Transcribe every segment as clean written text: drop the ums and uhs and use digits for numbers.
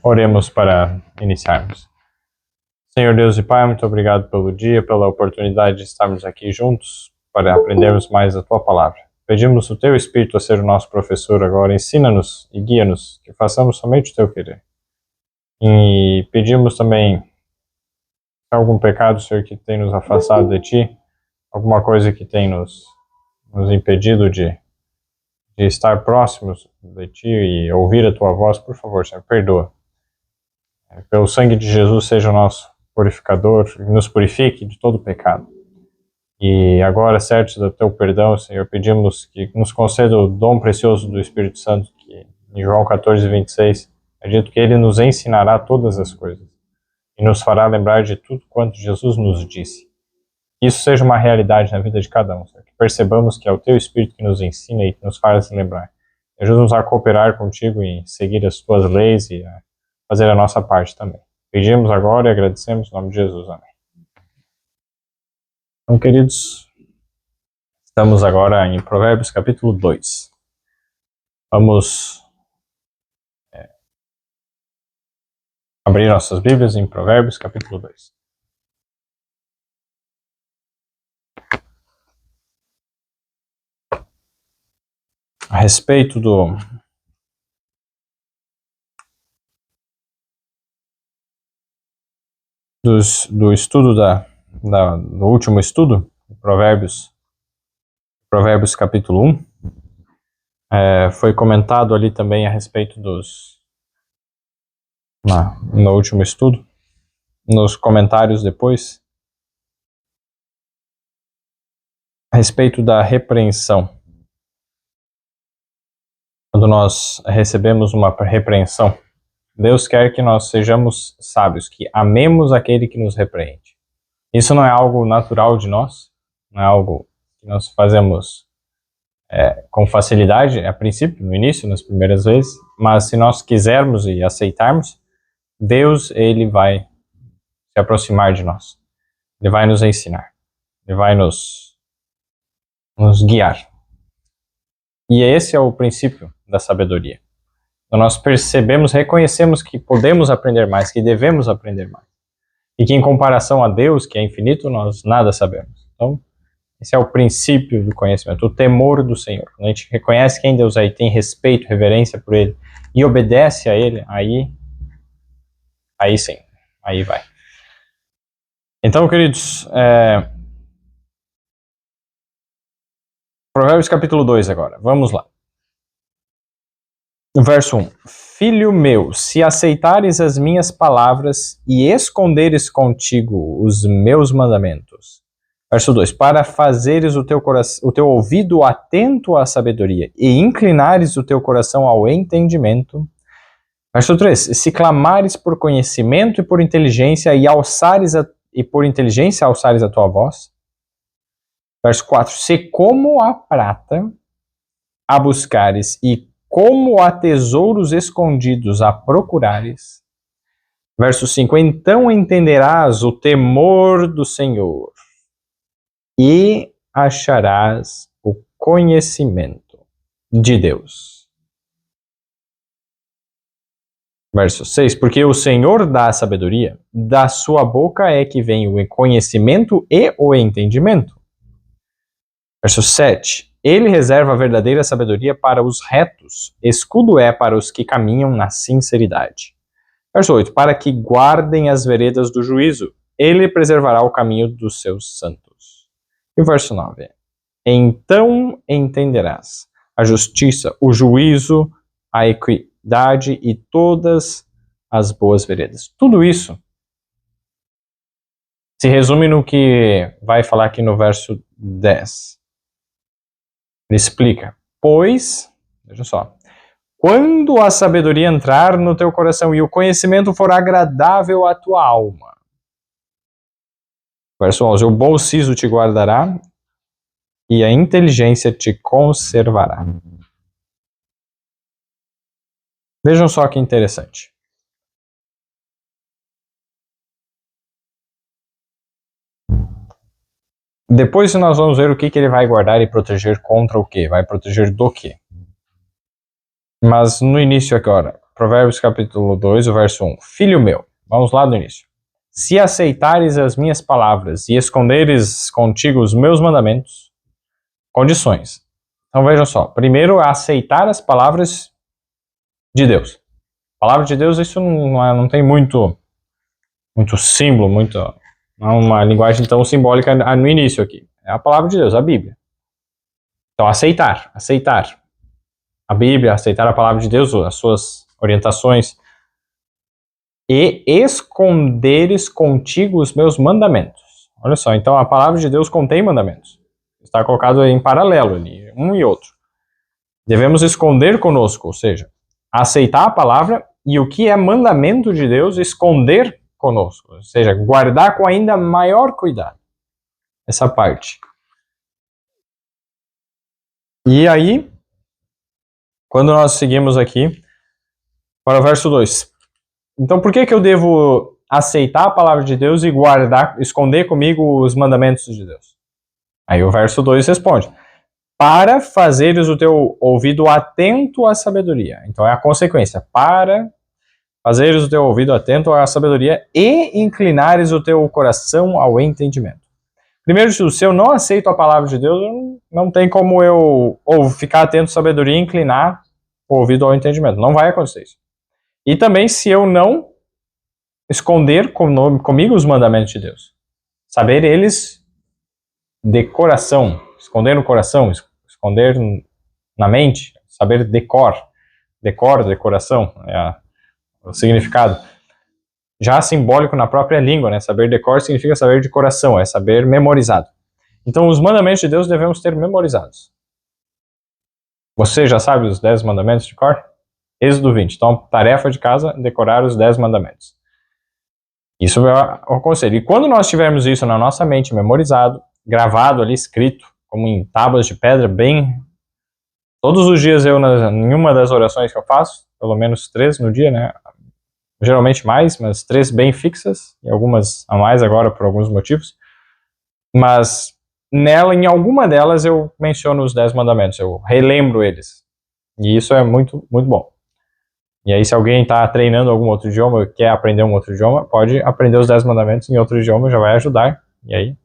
Oremos para iniciarmos. Senhor Deus e Pai, muito obrigado pelo dia, pela oportunidade de estarmos aqui juntos para aprendermos mais a Tua Palavra. Pedimos o Teu Espírito a ser o nosso professor agora, ensina-nos e guia-nos, que façamos somente o Teu querer. E pedimos também algum pecado, Senhor, que tem nos afastado de Ti, alguma coisa que tem nos impedido de estar próximos de Ti e ouvir a Tua voz, por favor, Senhor, perdoa. Pelo sangue de Jesus seja o nosso purificador, nos purifique de todo pecado. E agora, certos do Teu perdão, Senhor, pedimos que nos conceda o dom precioso do Espírito Santo, que em João 14:26 é dito que Ele nos ensinará todas as coisas e nos fará lembrar de tudo quanto Jesus nos disse. Que isso seja uma realidade na vida de cada um, Senhor, que percebamos que é o Teu Espírito que nos ensina e que nos faz lembrar. Ajuda-nos a cooperar contigo e seguir as Tuas leis e a fazer a nossa parte também. Pedimos agora e agradecemos em nome de Jesus. Amém. Então, queridos, estamos agora em Provérbios capítulo 2. Vamos abrir nossas Bíblias em Provérbios capítulo 2. A respeito do estudo do último estudo, Provérbios capítulo 1, foi comentado ali também a respeito no último estudo, nos comentários depois, a respeito da repreensão. Quando nós recebemos uma repreensão, Deus quer que nós sejamos sábios, que amemos aquele que nos repreende. Isso não é algo natural de nós, não é algo que nós fazemos com facilidade, a princípio, no início, nas primeiras vezes, mas se nós quisermos e aceitarmos, Deus, Ele vai se aproximar de nós. Ele vai nos ensinar. Ele vai nos guiar. E esse é o princípio da sabedoria. Então nós percebemos, reconhecemos que podemos aprender mais, que devemos aprender mais. E que em comparação a Deus, que é infinito, nós nada sabemos. Então, esse é o princípio do conhecimento, o temor do Senhor. Quando a gente reconhece quem Deus é e tem respeito, reverência por Ele, e obedece a Ele, aí sim, aí vai. Então, queridos, Provérbios capítulo 2 agora, vamos lá. Verso 1. Filho meu, se aceitares as minhas palavras e esconderes contigo os meus mandamentos. Verso 2. Para fazeres o teu ouvido atento à sabedoria e inclinares o teu coração ao entendimento. Verso 3. Se clamares por conhecimento e por inteligência e por inteligência alçares a tua voz. Verso 4. Se como a prata a buscares e como a tesouros escondidos a procurares. Verso 5. Então entenderás o temor do Senhor e acharás o conhecimento de Deus. Verso 6. Porque o Senhor dá a sabedoria, da sua boca é que vem o conhecimento e o entendimento. Verso 7. Ele reserva a verdadeira sabedoria para os retos, escudo é para os que caminham na sinceridade. Verso 8. Para que guardem as veredas do juízo, ele preservará o caminho dos seus santos. E o verso 9. Então entenderás a justiça, o juízo, a equidade e todas as boas veredas. Tudo isso se resume no que vai falar aqui no verso 10. Ele explica, pois, veja só, quando a sabedoria entrar no teu coração e o conhecimento for agradável à tua alma. Verso 11, o bom siso te guardará e a inteligência te conservará. Vejam só que interessante. Depois nós vamos ver o que ele vai guardar e proteger contra o quê? Vai proteger do quê? Mas no início agora, Provérbios capítulo 2, o verso 1. Filho meu, vamos lá do início. Se aceitares as minhas palavras e esconderes contigo os meus mandamentos, condições. Então vejam só, primeiro aceitar as palavras de Deus. A palavra de Deus, isso não tem muito símbolo, não é uma linguagem tão simbólica no início aqui. É a palavra de Deus, a Bíblia. Então aceitar a Bíblia, aceitar a palavra de Deus, as suas orientações, e esconderes contigo os meus mandamentos. Olha só, então a palavra de Deus contém mandamentos. Está colocado em paralelo ali, um e outro. Devemos esconder conosco, ou seja, aceitar a palavra e o que é mandamento de Deus, esconder conosco, ou seja, guardar com ainda maior cuidado essa parte. E aí, quando nós seguimos aqui para o verso 2. Então, por que eu devo aceitar a palavra de Deus e guardar, esconder comigo os mandamentos de Deus? Aí o verso 2 responde: para fazeres o teu ouvido atento à sabedoria. Então é a consequência. Para fazeres o teu ouvido atento à sabedoria e inclinares o teu coração ao entendimento. Primeiro de tudo, se eu não aceito a palavra de Deus, não tem como eu ficar atento à sabedoria e inclinar o ouvido ao entendimento. Não vai acontecer isso. E também se eu não esconder comigo os mandamentos de Deus. Saber eles de coração. Esconder no coração, esconder na mente. Saber decoração, é o significado. Já simbólico na própria língua, né? Saber decor significa saber de coração, é saber memorizado. Então os mandamentos de Deus devemos ter memorizados. Você já sabe os 10 mandamentos de cor? Êxodo 20. Então, tarefa de casa, decorar os 10 mandamentos. Isso é o conselho. E quando nós tivermos isso na nossa mente memorizado, gravado ali, escrito, como em tábuas de pedra, bem... Todos os dias em uma das orações que eu faço, pelo menos 3 no dia, né? Geralmente mais, mas 3 bem fixas, e algumas a mais agora por alguns motivos. Mas em alguma delas eu menciono os 10 mandamentos, eu relembro eles. E isso é muito, muito bom. E aí, se alguém está treinando algum outro idioma, quer aprender um outro idioma, pode aprender os 10 mandamentos em outro idioma, já vai ajudar. E aí?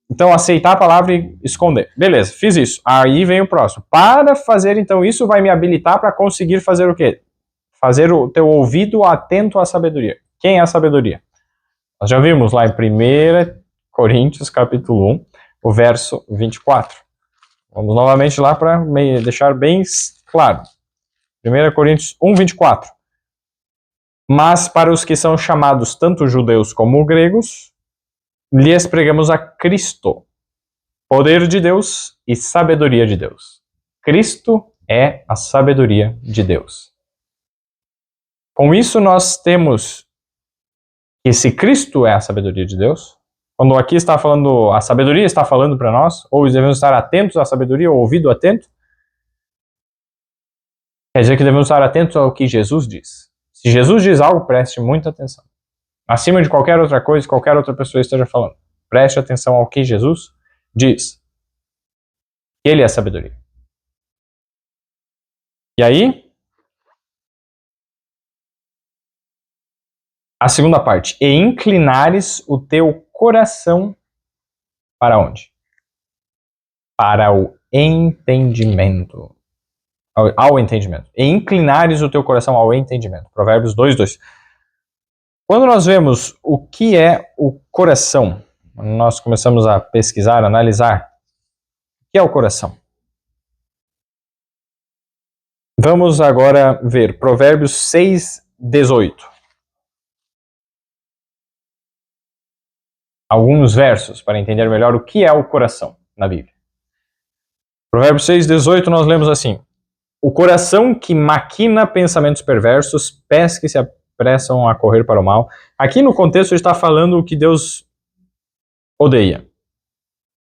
Então, aceitar a palavra e esconder. Beleza, fiz isso. Aí vem o próximo. Para fazer, então, isso vai me habilitar para conseguir fazer o quê? Fazer o teu ouvido atento à sabedoria. Quem é a sabedoria? Nós já vimos lá em 1 Coríntios, capítulo 1, o verso 24. Vamos novamente lá para deixar bem claro. 1 Coríntios 1, 24. Mas para os que são chamados tanto judeus como gregos, lhes pregamos a Cristo, poder de Deus e sabedoria de Deus. Cristo é a sabedoria de Deus. Com isso nós temos que se Cristo é a sabedoria de Deus, quando aqui está falando, a sabedoria está falando para nós, ou devemos estar atentos à sabedoria, ou ouvido atento, quer dizer que devemos estar atentos ao que Jesus diz. Se Jesus diz algo, preste muita atenção. Acima de qualquer outra coisa, qualquer outra pessoa esteja falando. Preste atenção ao que Jesus diz. Ele é a sabedoria. E aí, a segunda parte. E inclinares o teu coração para onde? Para o entendimento. Ao entendimento. E inclinares o teu coração ao entendimento. Provérbios 2, 2. Quando nós vemos o que é o coração, nós começamos a pesquisar, analisar, o que é o coração? Vamos agora ver Provérbios 6, 18. Alguns versos para entender melhor o que é o coração na Bíblia. Provérbios 6, 18 nós lemos assim: o coração que maquina pensamentos perversos, pés que se apressam a correr para o mal. Aqui no contexto está falando o que Deus odeia.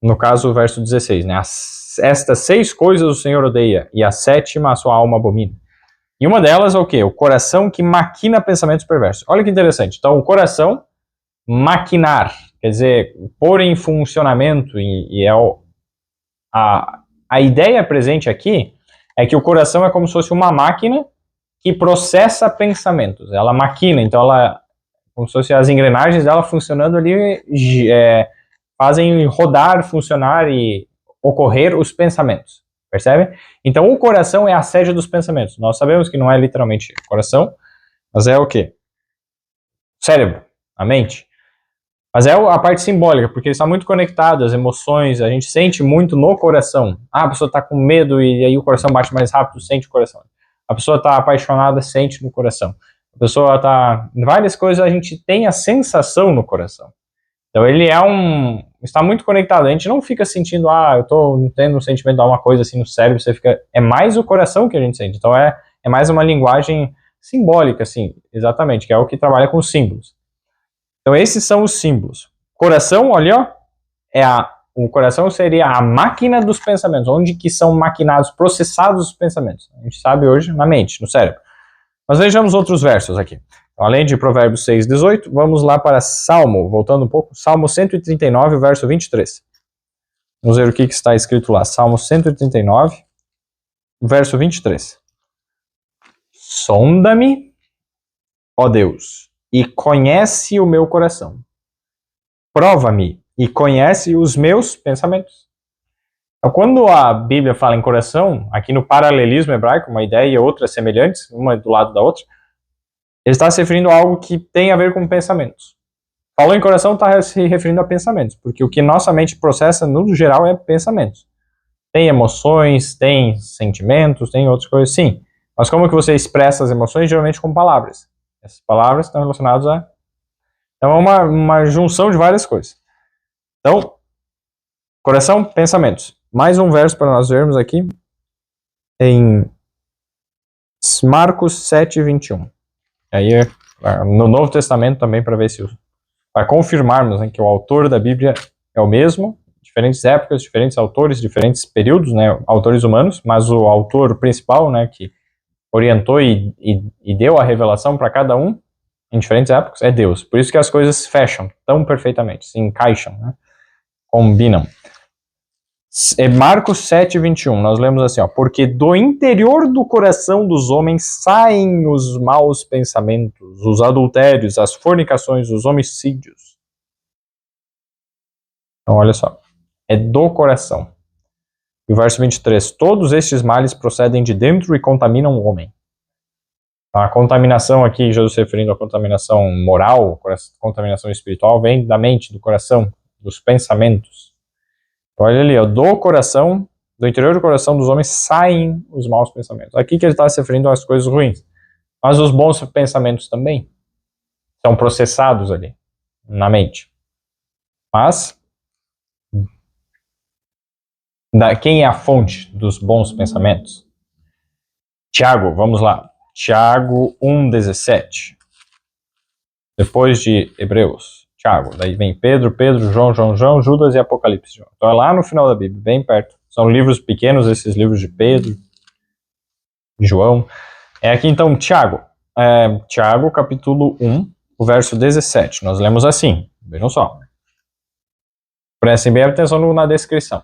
No caso, o verso 16, né? Estas 6 coisas o Senhor odeia, e a 7ª a sua alma abomina. E uma delas é o quê? O coração que maquina pensamentos perversos. Olha que interessante. Então, o coração, maquinar, quer dizer, pôr em funcionamento, e é a ideia presente aqui é que o coração é como se fosse uma máquina que processa pensamentos. Ela maquina, então ela, como se fosse as engrenagens dela funcionando ali, fazem rodar, funcionar e ocorrer os pensamentos. Percebe? Então o coração é a sede dos pensamentos. Nós sabemos que não é literalmente coração, mas é o quê? Cérebro, a mente. Mas é a parte simbólica, porque está muito conectado, as emoções, a gente sente muito no coração. Ah, a pessoa está com medo e aí o coração bate mais rápido, sente o coração. A pessoa está apaixonada, sente no coração. A pessoa está... Várias coisas a gente tem a sensação no coração. Então ele está muito conectado. A gente não fica sentindo, eu estou tendo um sentimento de alguma coisa assim no cérebro, você fica... É mais o coração que a gente sente. Então é mais uma linguagem simbólica, assim, exatamente, que é o que trabalha com símbolos. Então esses são os símbolos. Coração, olha, ó, o coração seria a máquina dos pensamentos, onde que são maquinados, processados os pensamentos. A gente sabe hoje na mente, no cérebro. Mas vejamos outros versos aqui. Então, além de Provérbios 6:18, vamos lá para Salmo, voltando um pouco, Salmo 139, verso 23. Vamos ver o que está escrito lá. Salmo 139, verso 23. Sonda-me, ó Deus, e conhece o meu coração. Prova-me e conhece os meus pensamentos. Então, quando a Bíblia fala em coração, aqui no paralelismo hebraico, uma ideia e outra semelhantes, uma do lado da outra, ele está se referindo a algo que tem a ver com pensamentos. Falou em coração, está se referindo a pensamentos, porque o que nossa mente processa, no geral, é pensamentos. Tem emoções, tem sentimentos, tem outras coisas, sim. Mas como que você expressa as emoções? Geralmente com palavras. Essas palavras estão relacionadas a... Então é uma junção de várias coisas. Então, coração, pensamentos. Mais um verso para nós vermos aqui em Marcos 7:21. Aí no Novo Testamento também para ver se para confirmarmos, né, que o autor da Bíblia é o mesmo, diferentes épocas, diferentes autores, diferentes períodos, né, autores humanos, mas o autor principal, né, que orientou e deu a revelação para cada um em diferentes épocas é Deus. Por isso que as coisas fecham tão perfeitamente, se encaixam, né, combinam. Marcos 7:21, nós lemos assim, ó, porque do interior do coração dos homens saem os maus pensamentos, os adultérios, as fornicações, os homicídios. Então, olha só, é do coração. E o verso 23, todos estes males procedem de dentro e contaminam o homem. A contaminação aqui, Jesus se referindo à contaminação moral, contaminação espiritual, vem da mente, do coração, dos pensamentos. Olha ali, ó, do coração, do interior do coração dos homens saem os maus pensamentos. Aqui que ele está se referindo às coisas ruins. Mas os bons pensamentos também são processados ali, na mente. Mas, quem é a fonte dos bons pensamentos? Tiago, vamos lá. Tiago 1:17. Depois de Hebreus. Tiago, daí vem Pedro, João, Judas e Apocalipse. Então é lá no final da Bíblia, bem perto. São livros pequenos, esses livros de Pedro, de João. É aqui então Tiago. Tiago, capítulo 1, o verso 17. Nós lemos assim, vejam só. Prestem bem atenção na descrição.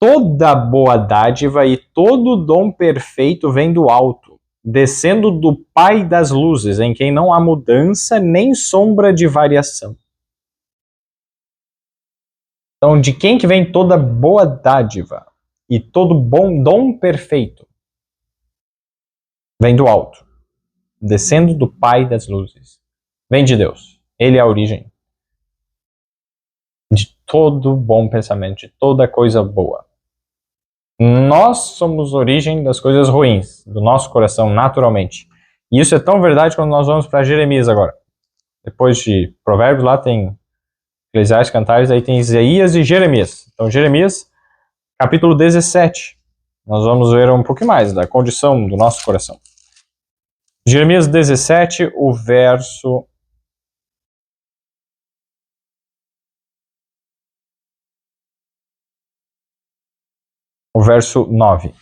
Toda boa dádiva e todo dom perfeito vem do alto, descendo do Pai das luzes, em quem não há mudança nem sombra de variação. Então, de quem que vem toda boa dádiva e todo bom dom perfeito? Vem do alto, descendo do Pai das luzes. Vem de Deus. Ele é a origem de todo bom pensamento, de toda coisa boa. Nós somos a origem das coisas ruins, do nosso coração, naturalmente. E isso é tão verdade quando nós vamos para Jeremias agora. Depois de Provérbios, lá tem Eclesiastes, Cantares, aí tem Isaías e Jeremias. Então, Jeremias, capítulo 17. Nós vamos ver um pouquinho mais da condição do nosso coração. Jeremias 17, o verso... O verso 9.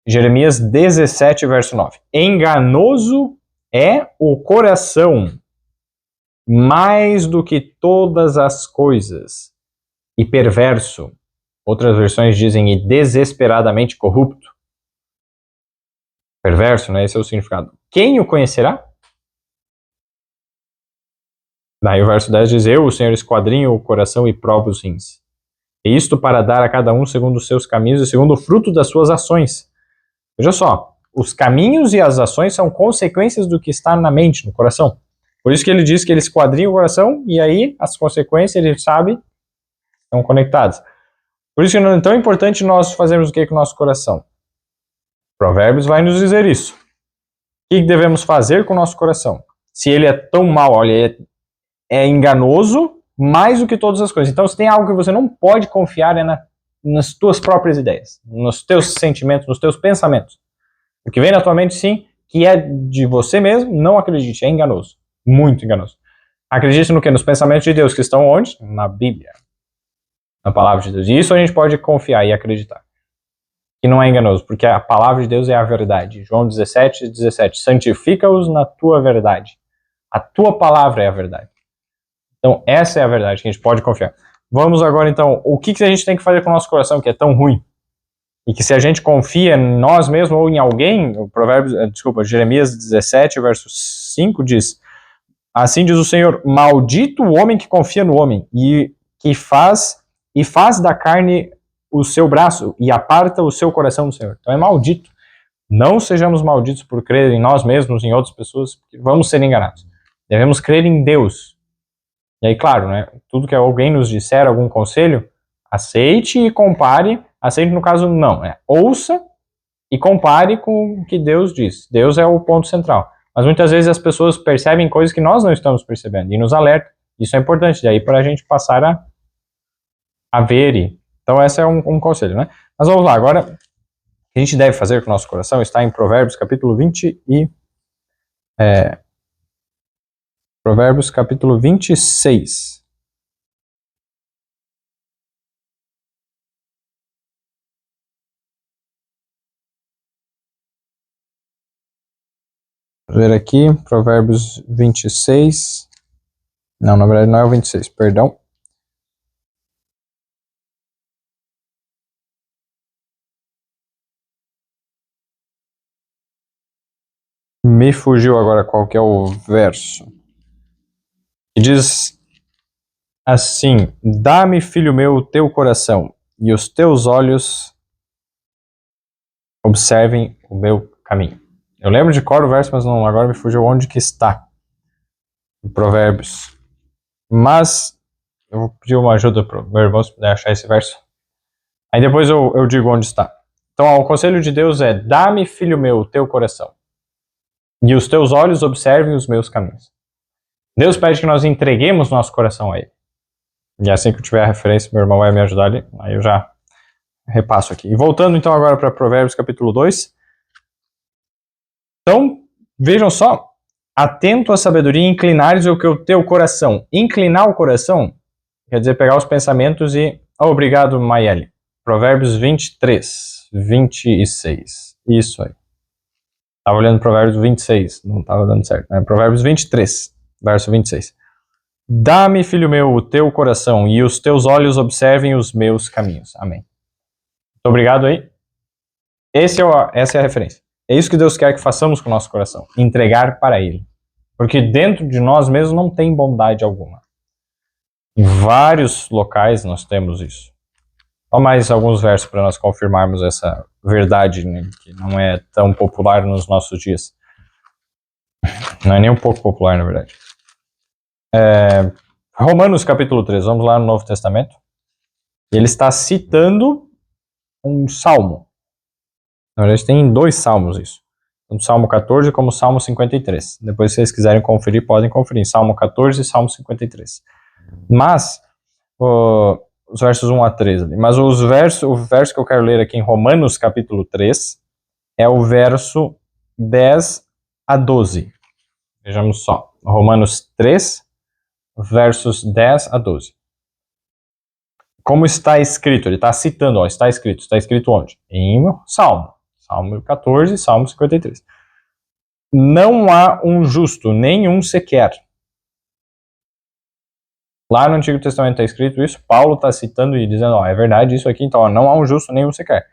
Jeremias 17, verso 9. Enganoso é o coração, mais do que todas as coisas, e perverso. Outras versões dizem e desesperadamente corrupto. Perverso, né? Esse é o significado. Quem o conhecerá? Daí o verso 10 diz: Eu, o Senhor, esquadrinho o coração e provo os rins. E isto para dar a cada um segundo os seus caminhos e segundo o fruto das suas ações. Veja só, os caminhos e as ações são consequências do que está na mente, no coração. Por isso que ele diz que ele esquadrinha o coração e aí as consequências, ele sabe, estão conectadas. Por isso que é tão importante nós fazermos o que com o nosso coração. Provérbios vai nos dizer isso. O que devemos fazer com o nosso coração? Se ele é tão mau, olha, ele é enganoso mais do que todas as coisas. Então, se tem algo que você não pode confiar é nas tuas próprias ideias, nos teus sentimentos, nos teus pensamentos. O que vem na tua mente, sim, que é de você mesmo, não acredite, é enganoso. Muito enganoso. Acredite no quê? Nos pensamentos de Deus, que estão onde? Na Bíblia. Na palavra de Deus. E isso a gente pode confiar e acreditar. Que não é enganoso, porque a palavra de Deus é a verdade. João 17:17. Santifica-os na tua verdade. A tua palavra é a verdade. Então, essa é a verdade que a gente pode confiar. Vamos agora, então, o que a gente tem que fazer com o nosso coração, que é tão ruim? E que se a gente confia em nós mesmos ou em alguém, Jeremias 17, verso 5 diz: assim diz o Senhor, maldito o homem que confia no homem e que faz da carne o seu braço e aparta o seu coração do Senhor. Então é maldito. Não sejamos malditos por crer em nós mesmos, em outras pessoas, porque vamos ser enganados. Devemos crer em Deus. E aí, claro, né, tudo que alguém nos disser, algum conselho, aceite e compare. Aceite, no caso, não. Ouça e compare com o que Deus diz. Deus é o ponto central. Mas muitas vezes as pessoas percebem coisas que nós não estamos percebendo e nos alertam. Isso é importante, daí para a gente passar a ver. Então, esse é um conselho, né? Mas vamos lá, agora, o que a gente deve fazer com o nosso coração está em Provérbios, capítulo 20 Provérbios, capítulo 26. Vou ver aqui, Provérbios 26. Não, na verdade não é o 26, perdão. Me fugiu agora qual que é o verso. E diz assim: dá-me, filho meu, o teu coração, e os teus olhos observem o meu caminho. Eu lembro de cor o verso, mas não, agora me fugiu onde que está. Em Provérbios. Mas eu vou pedir uma ajuda para o meu irmão se puder achar esse verso. Aí depois eu digo onde está. Então, o conselho de Deus é: dá-me, filho meu, o teu coração, e os teus olhos observem os meus caminhos. Deus pede que nós entreguemos nosso coração a Ele. E assim que eu tiver a referência, meu irmão vai me ajudar ali, aí eu já repasso aqui. E voltando então agora para Provérbios capítulo 2. Então, vejam só, atento à sabedoria, inclinares o que o teu coração. Inclinar o coração quer dizer pegar os pensamentos e... Oh, obrigado, Maiele. Provérbios 23, 26. Isso aí. Estava olhando Provérbios 26, não estava dando certo, né? Provérbios 23, verso 26. Dá-me, filho meu, o teu coração e os teus olhos observem os meus caminhos. Amém. Muito obrigado aí. Essa é a referência. É isso que Deus quer que façamos com o nosso coração. Entregar para Ele. Porque dentro de nós mesmos não tem bondade alguma. Em vários locais nós temos isso. Só mais alguns versos para nós confirmarmos essa verdade, né, que não é tão popular nos nossos dias. Não é nem um pouco popular, na verdade. Romanos capítulo 3, vamos lá no Novo Testamento. Ele está citando um salmo. Na verdade, tem 2 salmos isso. Tanto Salmo 14 como Salmo 53. Depois, se vocês quiserem conferir, podem conferir. Salmo 14 e Salmo 53. Mas, os versos 1 a 3 ali. Mas o verso que eu quero ler aqui em Romanos capítulo 3 é o verso 10 a 12. Vejamos só. Romanos 3, versos 10 a 12. Como está escrito? Ele está citando, ó, está escrito. Está escrito onde? Em Salmo. Salmo 14 e Salmo 53. Não há um justo, nenhum sequer. Lá no Antigo Testamento está escrito isso, Paulo está citando e dizendo, ó, é verdade isso aqui, então ó, não há um justo, nenhum sequer.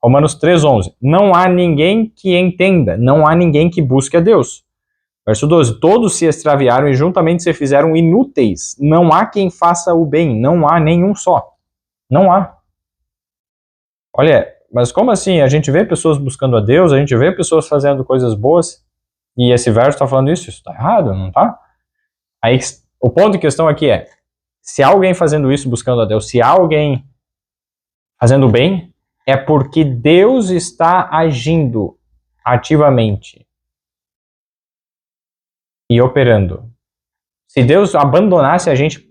Romanos 3:11. Não há ninguém que entenda, não há ninguém que busque a Deus. Verso 12. Todos se extraviaram e juntamente se fizeram inúteis. Não há quem faça o bem, não há nenhum só. Não há. Olha, mas como assim? A gente vê pessoas buscando a Deus, a gente vê pessoas fazendo coisas boas, e esse verso está falando isso está errado, não está? Aí, o ponto de questão aqui é, se há alguém fazendo isso buscando a Deus, se há alguém fazendo bem, é porque Deus está agindo ativamente e operando. Se Deus abandonasse a gente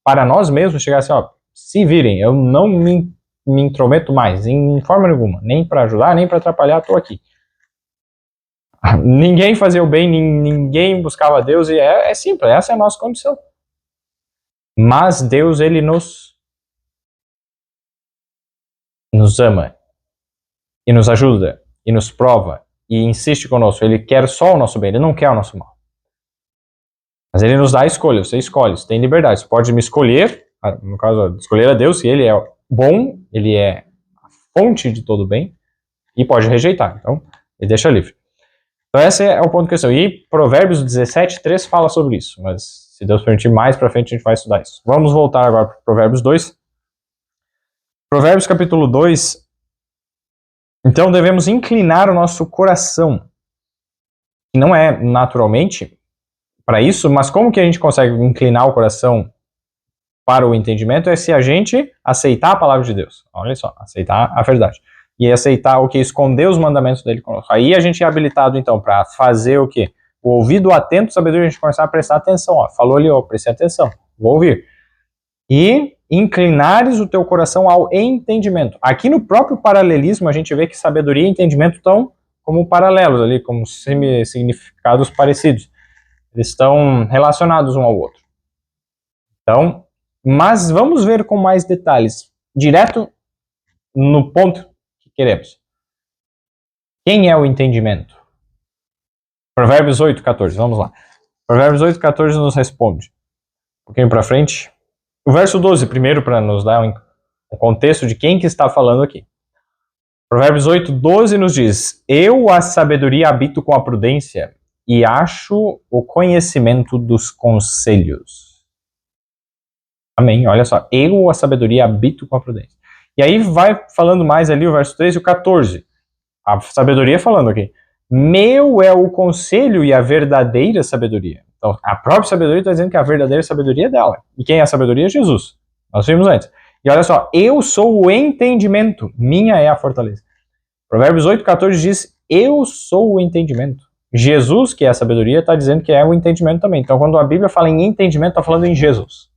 para nós mesmos, chegasse, ó, se virem, eu não me intrometo mais, em forma nenhuma, nem para ajudar, nem para atrapalhar, estou aqui. Ninguém fazia o bem, ninguém buscava Deus, e é simples, essa é a nossa condição. Mas Deus, ele nos ama, e nos ajuda, e nos prova, e insiste conosco. Ele quer só o nosso bem, ele não quer o nosso mal. Mas ele nos dá a escolha, você escolhe, você tem liberdade. Você pode me escolher, no caso, escolher a Deus, se ele é bom, ele é a fonte de todo bem, e pode rejeitar. Então, ele deixa livre. Então, esse é o ponto de questão. E Provérbios 17:3 fala sobre isso, mas se Deus permitir, mais pra frente a gente vai estudar isso. Vamos voltar agora para Provérbios 2. Provérbios capítulo 2. Então, devemos inclinar o nosso coração, que não é naturalmente para isso, mas como que a gente consegue inclinar o coração para o entendimento? É se a gente aceitar a palavra de Deus. Olha só, aceitar a verdade. E aceitar o que? Esconder os mandamentos dele conosco. Aí a gente é habilitado, então, para fazer o quê? O ouvido atento, sabedoria, a gente começar a prestar atenção. Ó. Falou ali, ó, preste atenção, vou ouvir. E inclinares o teu coração ao entendimento. Aqui no próprio paralelismo, a gente vê que sabedoria e entendimento estão como paralelos ali, como significados parecidos. Eles estão relacionados um ao outro. Então, mas vamos ver com mais detalhes, direto no ponto que queremos. Quem é o entendimento? Provérbios 8:14, vamos lá. Provérbios 8:14 nos responde. Um pouquinho para frente. O verso 12, primeiro, para nos dar um contexto de quem que está falando aqui. Provérbios 8:12 nos diz: Eu, a sabedoria, habito com a prudência e acho o conhecimento dos conselhos. Amém. Olha só. Eu, a sabedoria, habito com a prudência. E aí vai falando mais ali o verso 13 e o 14. A sabedoria falando aqui. Meu é o conselho e a verdadeira sabedoria. Então, a própria sabedoria está dizendo que a verdadeira sabedoria é dela. E quem é a sabedoria? Jesus. Nós vimos antes. E olha só. Eu sou o entendimento. Minha é a fortaleza. Provérbios 8:14 diz: Eu sou o entendimento. Jesus, que é a sabedoria, está dizendo que é o entendimento também. Então, quando a Bíblia fala em entendimento, está falando em Jesus.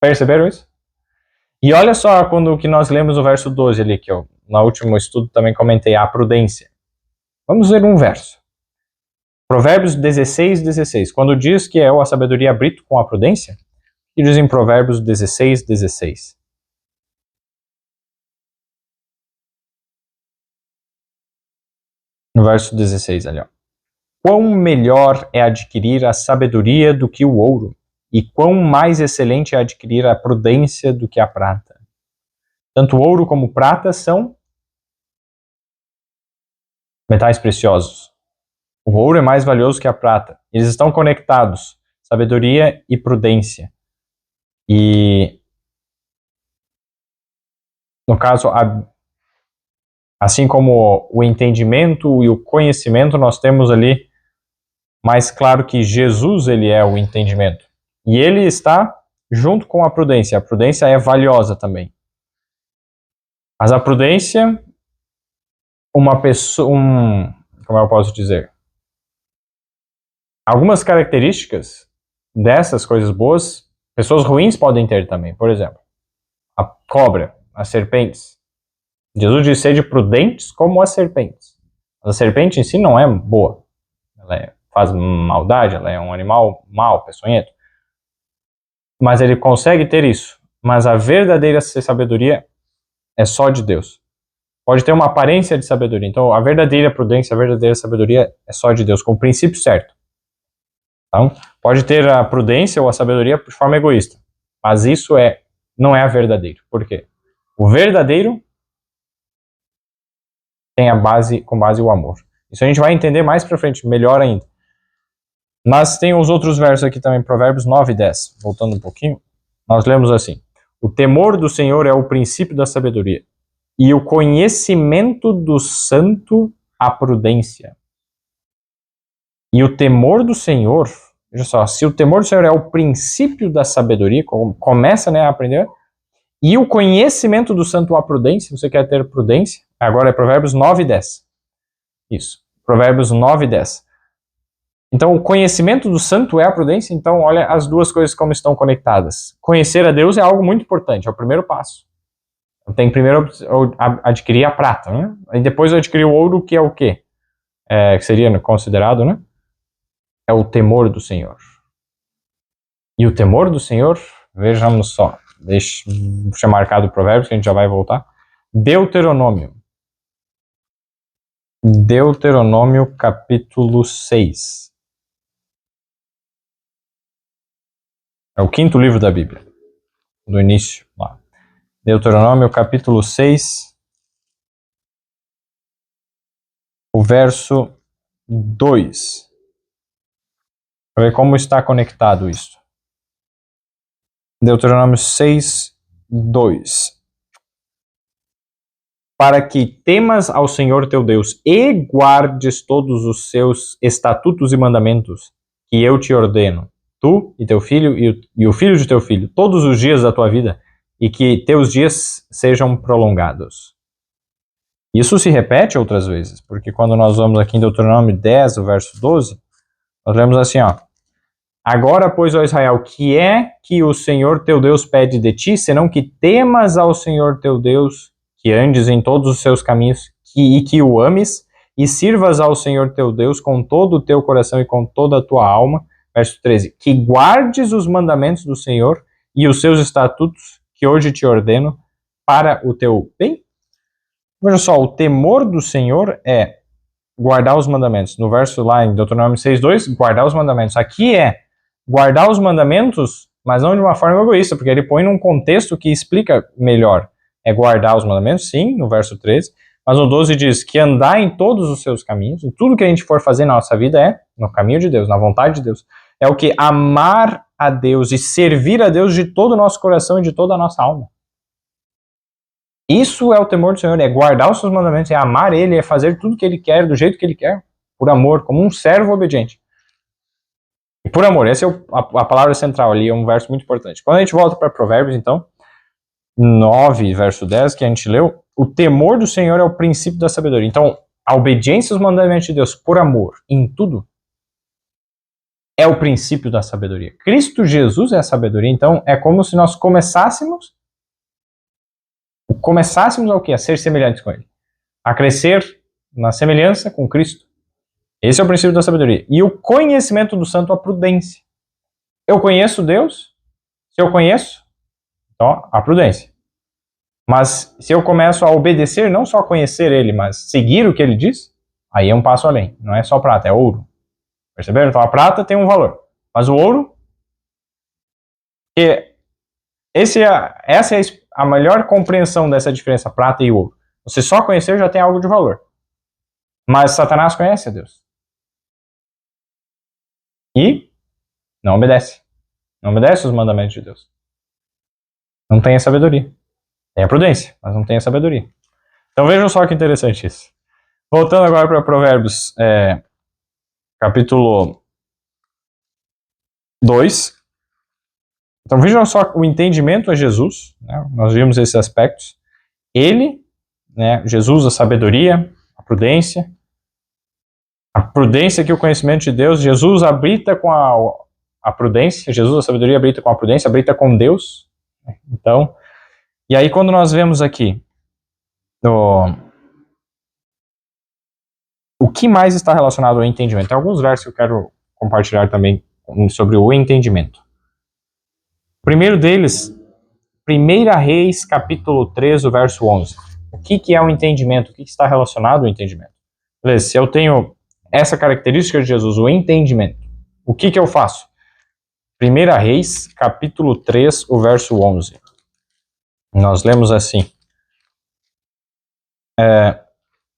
Perceberam isso? E olha só quando que nós lemos o verso 12 ali, que eu, no último estudo também comentei, a prudência. Vamos ver um verso. Provérbios 16:16. Quando diz que é a sabedoria habito com a prudência, que diz em Provérbios 16:16. No verso 16 ali, ó. Quão melhor é adquirir a sabedoria do que o ouro, e quão mais excelente é adquirir a prudência do que a prata. Tanto ouro como prata são metais preciosos. O ouro é mais valioso que a prata. Eles estão conectados, sabedoria e prudência. E, no caso, assim como o entendimento e o conhecimento, nós temos ali mais claro que Jesus, ele é o entendimento. E ele está junto com a prudência. A prudência é valiosa também. Mas a prudência, uma pessoa, como eu posso dizer? Algumas características dessas coisas boas, pessoas ruins podem ter também. Por exemplo, a cobra, as serpentes. Jesus diz: sede prudentes como as serpentes. A serpente em si não é boa. Ela faz maldade, ela é um animal mau, peçonhento. Mas ele consegue ter isso. Mas a verdadeira sabedoria é só de Deus. Pode ter uma aparência de sabedoria. Então, a verdadeira prudência, a verdadeira sabedoria é só de Deus, com o princípio certo. Então, pode ter a prudência ou a sabedoria de forma egoísta. Mas isso não é a verdadeira. Por quê? O verdadeiro tem com base o amor. Isso a gente vai entender mais pra frente, melhor ainda. Mas tem os outros versos aqui também, Provérbios 9 e 10. Voltando um pouquinho, nós lemos assim: o temor do Senhor é o princípio da sabedoria, e o conhecimento do santo a prudência. E o temor do Senhor, veja só, se o temor do Senhor é o princípio da sabedoria, começa, né, a aprender, e o conhecimento do santo a prudência, você quer ter prudência, agora é Provérbios 9 e 10. Isso, Provérbios 9 e 10. Então, o conhecimento do santo é a prudência, então olha as duas coisas como estão conectadas. Conhecer a Deus é algo muito importante, é o primeiro passo. Eu tenho que primeiro adquirir a prata, né? E depois eu adquirir o ouro, que é o quê? Que seria considerado, né? É o temor do Senhor. E o temor do Senhor, vejamos só, deixa marcado o provérbio, que a gente já vai voltar. Deuteronômio capítulo 6. É o quinto livro da Bíblia, do início lá. Deuteronômio capítulo 6, o verso 2. Para ver como está conectado isso. Deuteronômio 6, 2. Para que temas ao Senhor teu Deus e guardes todos os seus estatutos e mandamentos que eu te ordeno, tu e teu filho e o filho de teu filho, todos os dias da tua vida, e que teus dias sejam prolongados. Isso se repete outras vezes, porque quando nós vamos aqui em Deuteronômio 10, o verso 12, nós lemos assim, ó: agora, pois, ó Israel, que é que o Senhor teu Deus pede de ti, senão que temas ao Senhor teu Deus, que andes em todos os seus caminhos, e que o ames, e sirvas ao Senhor teu Deus com todo o teu coração e com toda a tua alma. Verso 13, que guardes os mandamentos do Senhor e os seus estatutos, que hoje te ordeno, para o teu bem. Veja só, o temor do Senhor é guardar os mandamentos. No verso lá em Deuteronômio 6:2, guardar os mandamentos. Aqui é guardar os mandamentos, mas não de uma forma egoísta, porque ele põe num contexto que explica melhor. É guardar os mandamentos, sim, no verso 13, mas no 12 diz que andar em todos os seus caminhos, e tudo que a gente for fazer na nossa vida é no caminho de Deus, na vontade de Deus. É o que? Amar a Deus e servir a Deus de todo o nosso coração e de toda a nossa alma. Isso é o temor do Senhor, é guardar os seus mandamentos, é amar Ele, é fazer tudo que Ele quer, do jeito que Ele quer, por amor, como um servo obediente. E por amor, essa é a palavra central ali, é um verso muito importante. Quando a gente volta para Provérbios, então, 9, verso 10, que a gente leu, o temor do Senhor é o princípio da sabedoria. Então, a obediência aos mandamentos de Deus por amor, em tudo, é o princípio da sabedoria. Cristo Jesus é a sabedoria, então é como se nós começássemos ao quê? A ser semelhantes com Ele. A crescer na semelhança com Cristo. Esse é o princípio da sabedoria. E o conhecimento do santo, a prudência. Eu conheço Deus? Se eu conheço, então a prudência. Mas se eu começo a obedecer, não só conhecer Ele, mas seguir o que Ele diz, aí é um passo além. Não é só prata, é ouro. Perceberam? Então a prata tem um valor. Mas o ouro, essa é a melhor compreensão dessa diferença, prata e ouro. Você só conhecer já tem algo de valor. Mas Satanás conhece a Deus. E não obedece. Não obedece os mandamentos de Deus. Não tem a sabedoria. Tem a prudência, mas não tem a sabedoria. Então vejam só que interessante isso. Voltando agora para Provérbios, capítulo 2. Então vejam só o entendimento a Jesus. Né? Nós vimos esses aspectos. Ele, né, Jesus, a sabedoria, a prudência que o conhecimento de Deus, Jesus habita com a prudência, Jesus, a sabedoria, habita com a prudência, habita com Deus. Então, e aí quando nós vemos aqui o que mais está relacionado ao entendimento? Tem alguns versos que eu quero compartilhar também sobre o entendimento. O primeiro deles, 1 Reis, capítulo 3, o verso 11. O que é o entendimento? O que está relacionado ao entendimento? Beleza, se eu tenho essa característica de Jesus, o entendimento, o que eu faço? 1 Reis, capítulo 3, o verso 11. Nós lemos assim.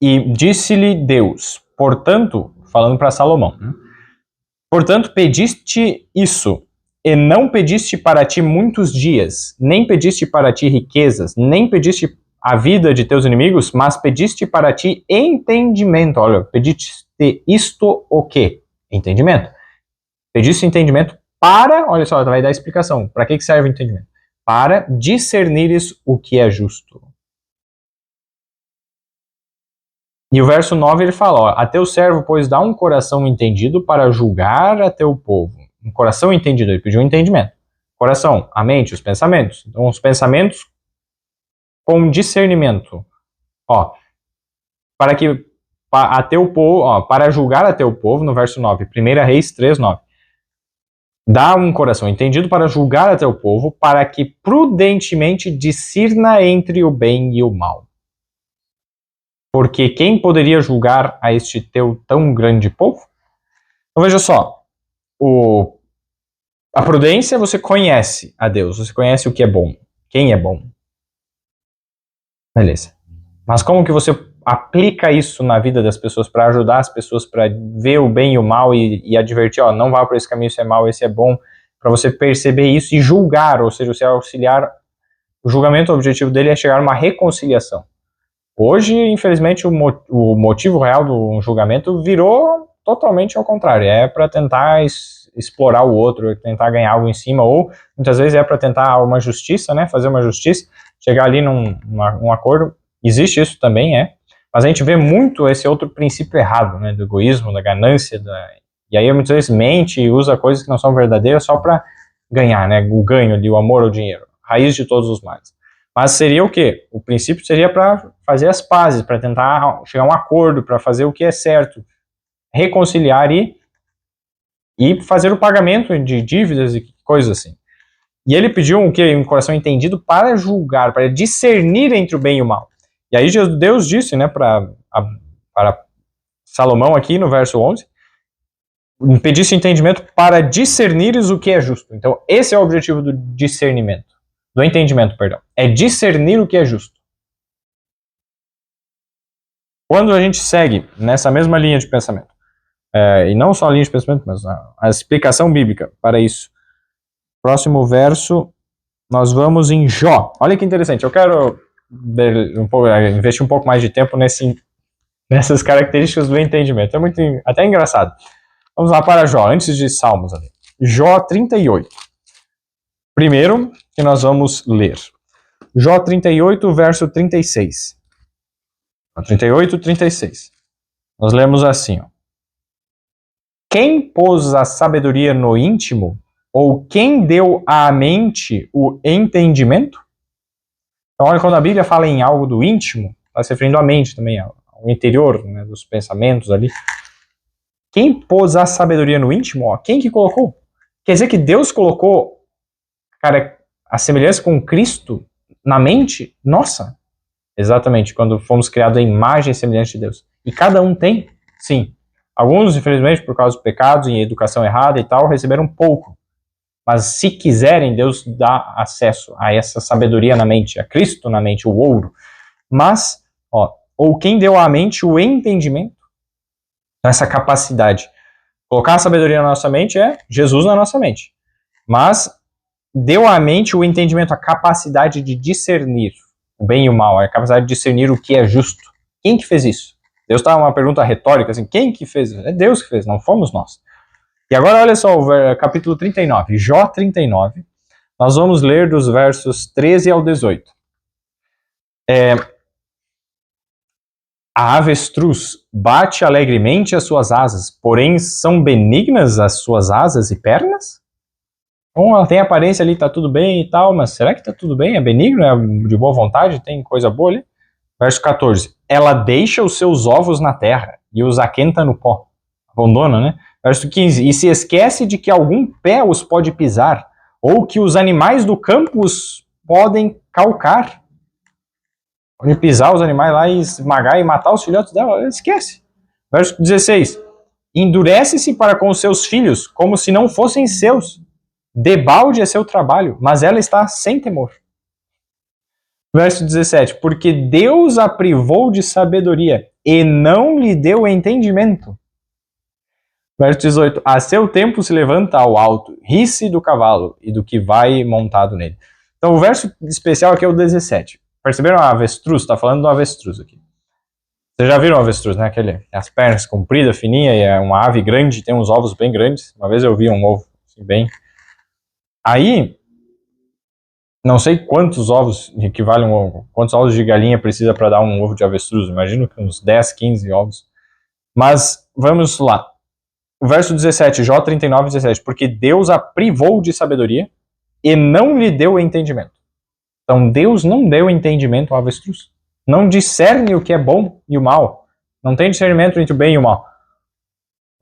E disse-lhe Deus, portanto, falando para Salomão, portanto, pediste isso, e não pediste para ti muitos dias, nem pediste para ti riquezas, nem pediste a vida de teus inimigos, mas pediste para ti entendimento. Olha, pediste isto o quê? Entendimento. Pediste entendimento para, olha só, vai dar explicação. Para que serve o entendimento? Para discernires o que é justo. E o verso 9 ele fala, ó, a teu servo, pois, dá um coração entendido para julgar a teu povo. Um coração entendido, ele pediu um entendimento. Coração, a mente, os pensamentos. Então, os pensamentos com discernimento. Ó, para que a teu povo, ó, para julgar a teu povo, no verso 9, 1 Reis 3, 9. Dá um coração entendido para julgar a teu povo, para que prudentemente discirna entre o bem e o mal. Porque quem poderia julgar a este teu tão grande povo? Então veja só, a prudência, você conhece a Deus, você conhece o que é bom, quem é bom. Beleza. Mas como que você aplica isso na vida das pessoas para ajudar as pessoas para ver o bem e o mal e advertir, ó, não vá por esse caminho, isso é mal, esse é bom, para você perceber isso e julgar, ou seja, você auxiliar. O julgamento, o objetivo dele é chegar a uma reconciliação. Hoje, infelizmente, o motivo real do julgamento virou totalmente ao contrário. É para tentar explorar o outro, tentar ganhar algo em cima, ou muitas vezes é para tentar uma justiça, né? Fazer uma justiça, chegar ali num acordo. Existe isso também, mas a gente vê muito esse outro princípio errado, né? Do egoísmo, da ganância, e aí muitas vezes mente e usa coisas que não são verdadeiras só para ganhar, né? O ganho ali, o amor ao dinheiro, raiz de todos os males. Mas seria o quê? O princípio seria para fazer as pazes, para tentar chegar a um acordo, para fazer o que é certo, reconciliar e fazer o pagamento de dívidas e coisas assim. E ele pediu o quê? Um coração entendido para julgar, para discernir entre o bem e o mal. E aí Deus disse, né, para Salomão aqui no verso 11, pedisse entendimento para discernires o que é justo. Então esse é o objetivo do discernimento. Do entendimento, perdão. É discernir o que é justo. Quando a gente segue nessa mesma linha de pensamento, e não só a linha de pensamento, mas a explicação bíblica para isso. Próximo verso, nós vamos em Jó. Olha que interessante, eu quero investir um pouco mais de tempo nessas características do entendimento. É muito até engraçado. Vamos lá para Jó, antes de Salmos. Ali. Jó 38. Primeiro que nós vamos ler. Jó 38, verso 36. 38, 36. Nós lemos assim, ó. Quem pôs a sabedoria no íntimo? Ou quem deu à mente o entendimento? Então, olha, quando a Bíblia fala em algo do íntimo, está se referindo à mente também, ao interior, né, dos pensamentos ali. Quem pôs a sabedoria no íntimo? Ó, quem que colocou? Quer dizer que Deus colocou, cara, a semelhança com Cristo na mente? Nossa! Exatamente, quando fomos criados à imagem e semelhança de Deus. E cada um tem? Sim. Alguns, infelizmente, por causa dos pecados e educação errada e tal, receberam pouco. Mas se quiserem, Deus dá acesso a essa sabedoria na mente, a Cristo na mente, o ouro. Mas, ó, ou quem deu à mente o entendimento, essa capacidade. Colocar a sabedoria na nossa mente é Jesus na nossa mente. Mas deu à mente o entendimento, a capacidade de discernir o bem e o mal, a capacidade de discernir o que é justo. Quem que fez isso? Deus está uma pergunta retórica, assim, quem que fez isso? É Deus que fez, não fomos nós. E agora olha só o capítulo 39, Jó 39, nós vamos ler dos versos 13 ao 18. A avestruz bate alegremente as suas asas, porém são benignas as suas asas e pernas? Então ela tem aparência ali, tá tudo bem e tal, mas será que tá tudo bem? É benigno? É de boa vontade? Tem coisa boa ali? Verso 14. Ela deixa os seus ovos na terra e os aquenta no pó. Abandona, né? Verso 15. E se esquece de que algum pé os pode pisar, ou que os animais do campo os podem calcar. Pode pisar os animais lá e esmagar e matar os filhotes dela. Ela esquece. Verso 16. Endurece-se para com os seus filhos, como se não fossem seus. Debalde é seu trabalho, mas ela está sem temor. Verso 17. Porque Deus a privou de sabedoria e não lhe deu entendimento. Verso 18. A seu tempo se levanta ao alto, ri-se do cavalo e do que vai montado nele. Então o verso especial aqui é o 17. Perceberam a avestruz? Está falando do avestruz aqui. Vocês já viram o avestruz, né? As pernas compridas, fininha, e é uma ave grande, tem uns ovos bem grandes. Uma vez eu vi um ovo assim, bem... Aí, não sei quantos ovos equivalem a um ovo. Quantos ovos de galinha precisa para dar um ovo de avestruz. Imagino que uns 10, 15 ovos. Mas, vamos lá. O verso 17, Jó 39, 17. Porque Deus a privou de sabedoria e não lhe deu entendimento. Então, Deus não deu entendimento ao avestruz. Não discerne o que é bom e o mal. Não tem discernimento entre o bem e o mal.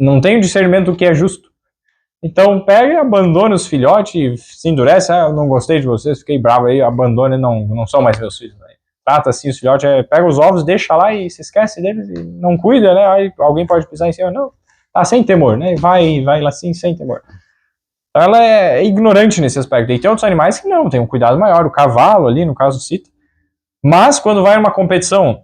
Não tem discernimento do que é justo. Então, pega e abandona os filhotes, se endurece. Eu não gostei de vocês, fiquei bravo aí, abandona e não são mais meus filhos. Né? Trata assim os filhotes, pega os ovos, deixa lá e se esquece deles e não cuida, né? Aí alguém pode pisar em cima. Não, tá sem temor, né? Vai lá assim, sem temor. Ela é ignorante nesse aspecto. E tem outros animais que não, tem um cuidado maior. O cavalo ali, no caso, cita. Mas quando vai numa competição,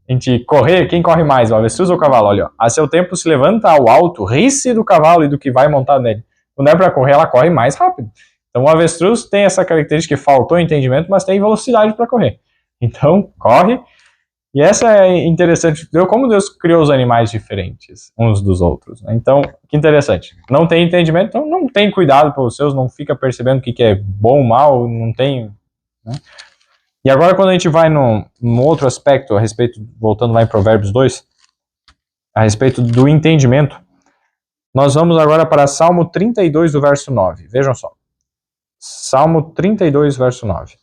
a gente correr, quem corre mais, o avestruz ou o cavalo? Olha, ó, a seu tempo se levanta ao alto, ri-se do cavalo e do que vai montado nele. Quando é para correr, ela corre mais rápido. Então o avestruz tem essa característica que faltou entendimento, mas tem velocidade para correr. Então, corre. E essa é interessante, como Deus criou os animais diferentes uns dos outros. Né? Então, que interessante. Não tem entendimento, então não tem cuidado pelos seus, não fica percebendo o que é bom ou mal, não tem... Né? E agora, quando a gente vai num outro aspecto, a respeito, voltando lá em Provérbios 2, a respeito do entendimento, nós vamos agora para Salmo 32, do verso 9. Vejam só. Salmo 32, verso 9.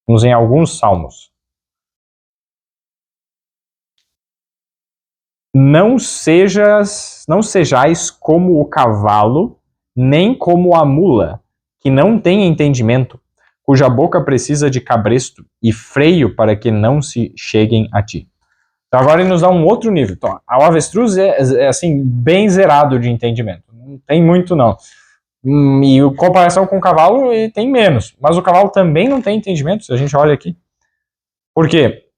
Vamos em alguns salmos. Não sejais como o cavalo, nem como a mula, que não tem entendimento, cuja boca precisa de cabresto e freio para que não se cheguem a ti. Então agora ele nos dá um outro nível. Então, o avestruz é assim, bem zerado de entendimento. Não tem muito, não. E em comparação com o cavalo, ele tem menos. Mas o cavalo também não tem entendimento, se a gente olha aqui. Por quê?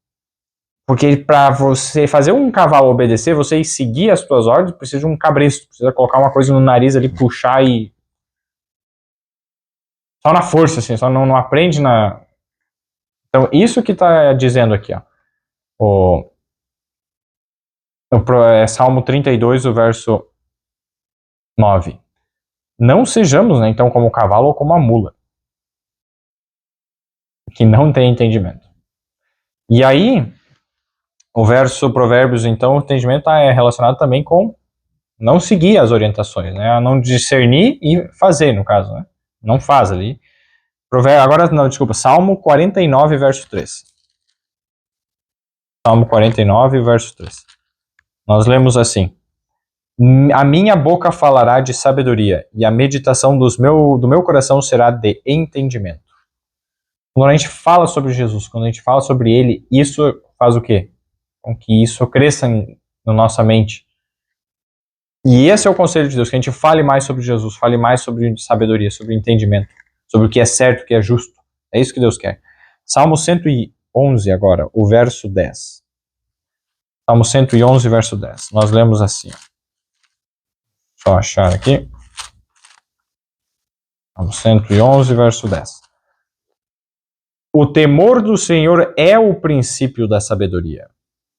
Porque para você fazer um cavalo obedecer, você seguir as suas ordens, precisa de um cabresto. Precisa colocar uma coisa no nariz ali, puxar e... Só na força, assim, só não aprende na... Então, isso que está dizendo aqui, ó. É Salmo 32, o verso 9. Não sejamos, né, então, como o cavalo ou como a mula, que não tem entendimento. E aí, o verso Provérbios, então, o entendimento é relacionado também com não seguir as orientações, né, não discernir e fazer, no caso, né, não faz ali. Agora, não, desculpa, Salmo 49, verso 3. Salmo 49, verso 3. Nós lemos assim: a minha boca falará de sabedoria, e a meditação do meu coração será de entendimento. Quando a gente fala sobre Jesus, quando a gente fala sobre Ele, isso faz o quê? Com que isso cresça na nossa mente. E esse é o conselho de Deus, que a gente fale mais sobre Jesus, fale mais sobre sabedoria, sobre entendimento, sobre o que é certo, o que é justo. É isso que Deus quer. Salmo 111 agora, o verso 10. Salmo 111, verso 10. Nós lemos assim, ó. Só achar aqui. Salmo 111, verso 10. O temor do Senhor é o princípio da sabedoria.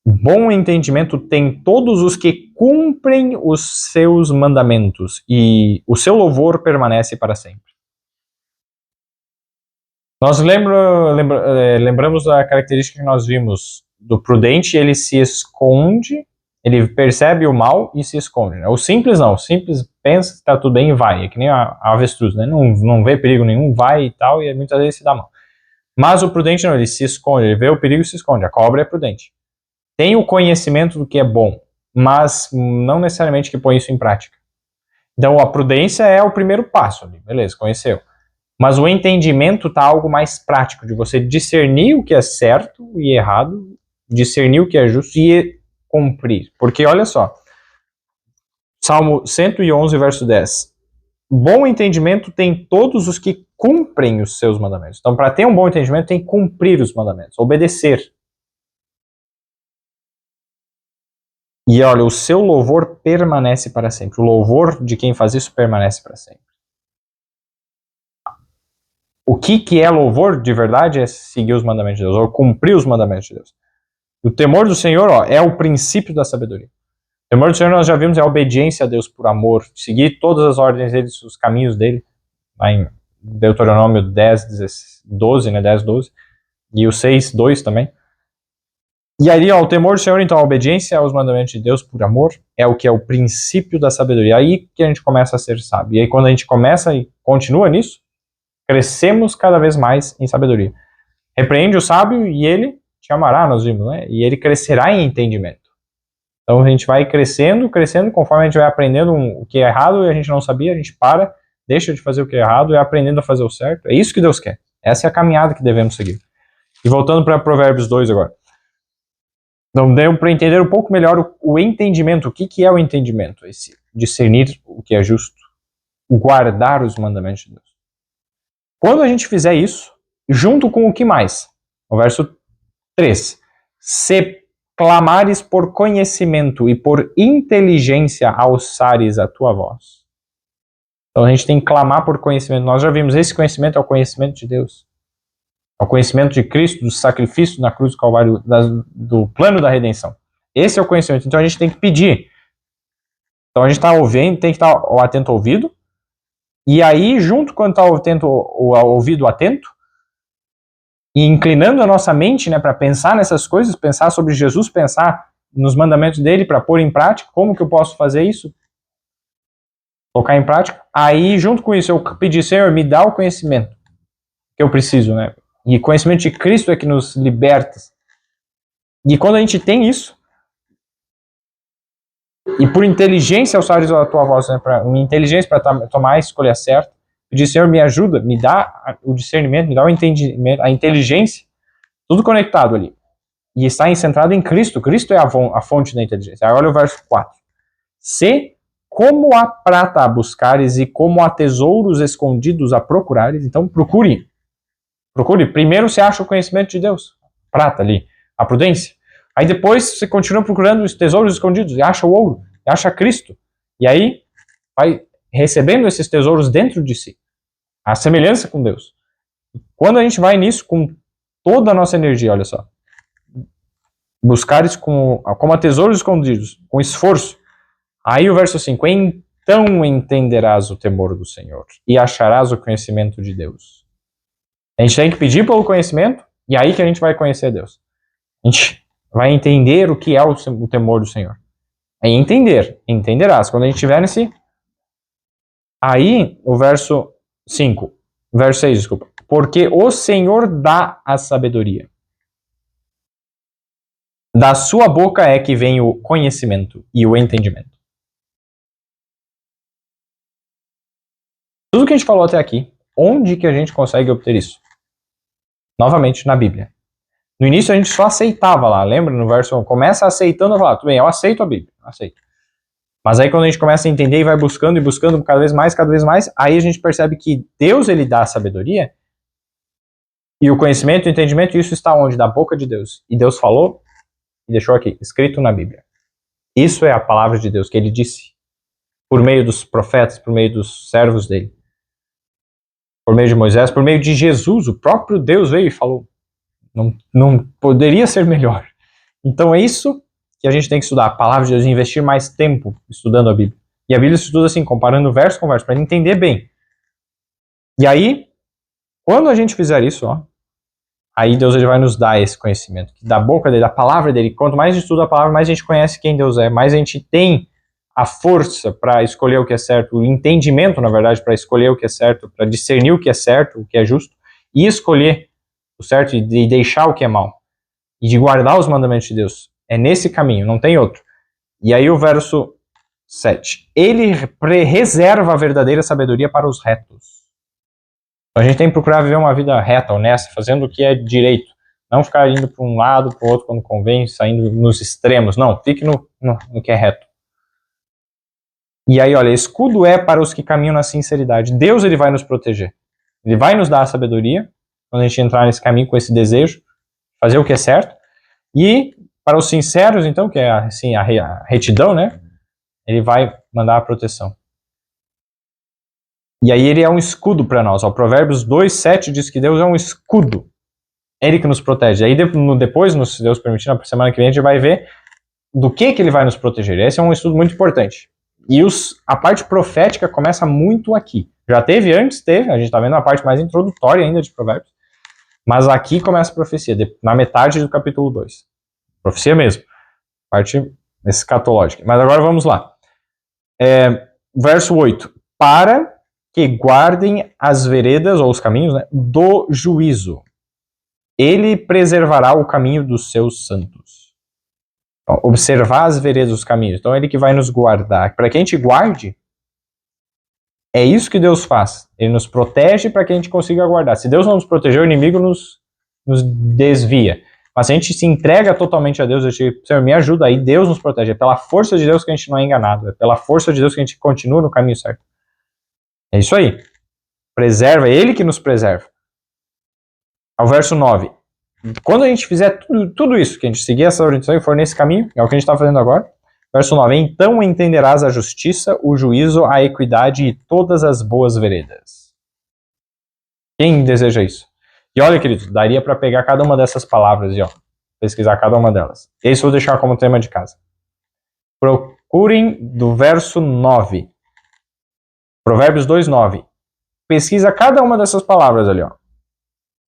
Bom entendimento tem todos os que cumprem os seus mandamentos, e o seu louvor permanece para sempre. Nós lembramos da característica que nós vimos do prudente, ele se esconde, ele percebe o mal e se esconde. Né? O simples não, o simples pensa que está tudo bem e vai, é que nem a avestruz, né? Não vê perigo nenhum, vai e tal, e muitas vezes se dá mal. Mas o prudente não, ele se esconde, ele vê o perigo e se esconde, a cobra é prudente. Tem o conhecimento do que é bom, mas não necessariamente que põe isso em prática. Então a prudência é o primeiro passo ali, beleza, conheceu. Mas o entendimento está algo mais prático, de você discernir o que é certo e errado, discernir o que é justo e cumprir. Porque olha só, Salmo 111, verso 10. Bom entendimento tem todos os que cumprem os seus mandamentos. Então, para ter um bom entendimento, tem que cumprir os mandamentos, obedecer. E olha, o seu louvor permanece para sempre. O louvor de quem faz isso permanece para sempre. O que é louvor de verdade é seguir os mandamentos de Deus, ou cumprir os mandamentos de Deus. O temor do Senhor, ó, é o princípio da sabedoria. O temor do Senhor, nós já vimos, é a obediência a Deus por amor, seguir todas as ordens dele, os caminhos dele, lá em Deuteronômio 10, 12, né, 10, 12, e o 6, 2 também. E aí, ó, o temor do Senhor, então, a obediência aos mandamentos de Deus por amor, é o que é o princípio da sabedoria. Aí que a gente começa a ser sábio. E aí, quando a gente começa e continua nisso, crescemos cada vez mais em sabedoria. Repreende o sábio e ele te amará, nós vimos, né? E ele crescerá em entendimento. Então a gente vai crescendo, conforme a gente vai aprendendo o que é errado e a gente não sabia, a gente para, deixa de fazer o que é errado e aprendendo a fazer o certo. É isso que Deus quer. Essa é a caminhada que devemos seguir. E voltando para Provérbios 2 agora. Então deu para entender um pouco melhor o entendimento. O que é o entendimento? Esse discernir o que é justo, guardar os mandamentos de Deus. Quando a gente fizer isso, junto com o que mais? O verso 3. Se clamares por conhecimento e por inteligência alçares a tua voz. Então a gente tem que clamar por conhecimento. Nós já vimos, esse conhecimento é o conhecimento de Deus. É o conhecimento de Cristo, do sacrifício na cruz do Calvário, do plano da redenção. Esse é o conhecimento. Então a gente tem que pedir. Então a gente está ouvindo, tem que estar atento ao ouvido. E aí, junto quando está o ouvido atento, e inclinando a nossa mente, né, para pensar nessas coisas, pensar sobre Jesus, pensar nos mandamentos dele para pôr em prática, como que eu posso fazer isso? Colocar em prática. Aí, junto com isso, eu pedi, Senhor, me dá o conhecimento que eu preciso, né? E conhecimento de Cristo é que nos liberta. E quando a gente tem isso, e por inteligência alçares a tua voz, né, uma inteligência para tomar a escolha certa, pedir, Senhor, me ajuda, me dá o discernimento, me dá o entendimento, a inteligência, tudo conectado ali. E está centrado em Cristo. Cristo é a fonte da inteligência. Aí olha o verso 4. Se como a prata a buscares e como a tesouros escondidos a procurares, então procure. Procure. Primeiro você acha o conhecimento de Deus. Prata ali. A prudência. Aí depois você continua procurando os tesouros escondidos e acha o ouro. E acha Cristo. E aí vai recebendo esses tesouros dentro de si. A semelhança com Deus. Quando a gente vai nisso com toda a nossa energia, olha só. Buscares como a tesouros escondidos, com esforço. Aí o verso 5. Então entenderás o temor do Senhor e acharás o conhecimento de Deus. A gente tem que pedir pelo conhecimento e aí que a gente vai conhecer Deus. A gente vai entender o que é o temor do Senhor. É entender. Entenderás. Quando a gente estiver nesse... Aí o verso 5. Verso 6, desculpa. Porque o Senhor dá a sabedoria. Da sua boca é que vem o conhecimento e o entendimento. Tudo que a gente falou até aqui, onde que a gente consegue obter isso? Novamente, na Bíblia. No início a gente só aceitava lá, lembra? No verso 1, começa aceitando a falar, tudo bem, eu aceito a Bíblia, aceito. Mas aí quando a gente começa a entender e vai buscando e buscando cada vez mais, aí a gente percebe que Deus, ele dá a sabedoria e o conhecimento, o entendimento, isso está onde? Da boca de Deus. E Deus falou e deixou aqui, escrito na Bíblia. Isso é a palavra de Deus que ele disse por meio dos profetas, por meio dos servos dele. Por meio de Moisés, por meio de Jesus, o próprio Deus veio e falou. Não poderia ser melhor. Então é isso que a gente tem que estudar, a palavra de Deus, e investir mais tempo estudando a Bíblia. E a Bíblia se estuda assim, comparando verso com verso, para entender bem. E aí, quando a gente fizer isso, ó, aí Deus, ele vai nos dar esse conhecimento. Da boca dele, da palavra dele. Quanto mais a gente estuda a palavra, mais a gente conhece quem Deus é, mais a gente tem a força para escolher o que é certo, o entendimento, na verdade, para escolher o que é certo, para discernir o que é certo, o que é justo, e escolher o certo e de deixar o que é mal. E de guardar os mandamentos de Deus. É nesse caminho, não tem outro. E aí o verso 7. Ele reserva a verdadeira sabedoria para os retos. Então a gente tem que procurar viver uma vida reta, honesta, fazendo o que é direito. Não ficar indo para um lado, para o outro quando convém, saindo nos extremos. Não, fique no que é reto. E aí, olha, escudo é para os que caminham na sinceridade. Deus, ele vai nos proteger. Ele vai nos dar a sabedoria, quando a gente entrar nesse caminho com esse desejo, fazer o que é certo. E Para os sinceros, então, que é assim, a retidão, né? Ele vai mandar a proteção. E aí ele é um escudo para nós. Ó, Provérbios 2:7 diz que Deus é um escudo. É ele que nos protege. Aí depois, se Deus permitir, na semana que vem, a gente vai ver do que ele vai nos proteger. Esse é um estudo muito importante. E a parte profética começa muito aqui. Já teve antes, teve. A gente está vendo a parte mais introdutória ainda de Provérbios. Mas aqui começa a profecia, na metade do capítulo 2. Profecia mesmo. Parte escatológica. Mas agora vamos lá. Verso 8. Para que guardem as veredas, ou os caminhos, né, do juízo. Ele preservará o caminho dos seus santos. Então, observar as veredas dos caminhos. Então, é ele que vai nos guardar. Para que a gente guarde, é isso que Deus faz. Ele nos protege para que a gente consiga guardar. Se Deus não nos proteger, o inimigo nos desvia. Mas se a gente se entrega totalmente a Deus, eu digo, Senhor, me ajuda aí, Deus nos protege. É pela força de Deus que a gente não é enganado. É pela força de Deus que a gente continua no caminho certo. É isso aí. Preserva, é ele que nos preserva. Ao verso 9. Quando a gente fizer tudo isso, que a gente seguir essa orientação e for nesse caminho, é o que a gente está fazendo agora. Verso 9. Então entenderás a justiça, o juízo, a equidade e todas as boas veredas. Quem deseja isso? E olha, queridos, daria para pegar cada uma dessas palavras e pesquisar cada uma delas. Esse eu vou deixar como tema de casa. Procurem do verso 9. Provérbios 2:9. Pesquisa cada uma dessas palavras ali, ó.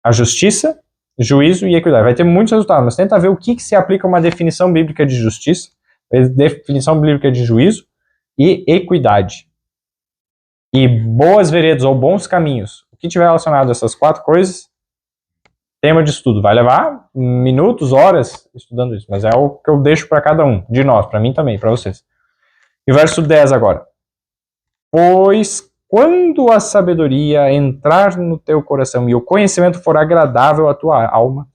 A justiça, juízo e equidade. Vai ter muitos resultados, mas tenta ver o que se aplica a uma definição bíblica de justiça, definição bíblica de juízo e equidade. E boas veredas ou bons caminhos. O que tiver relacionado a essas 4 coisas, tema de estudo. Vai levar minutos, horas estudando isso, mas é o que eu deixo para cada um, de nós, para mim também, para vocês. E verso 10 agora. Pois quando a sabedoria entrar no teu coração e o conhecimento for agradável à tua alma,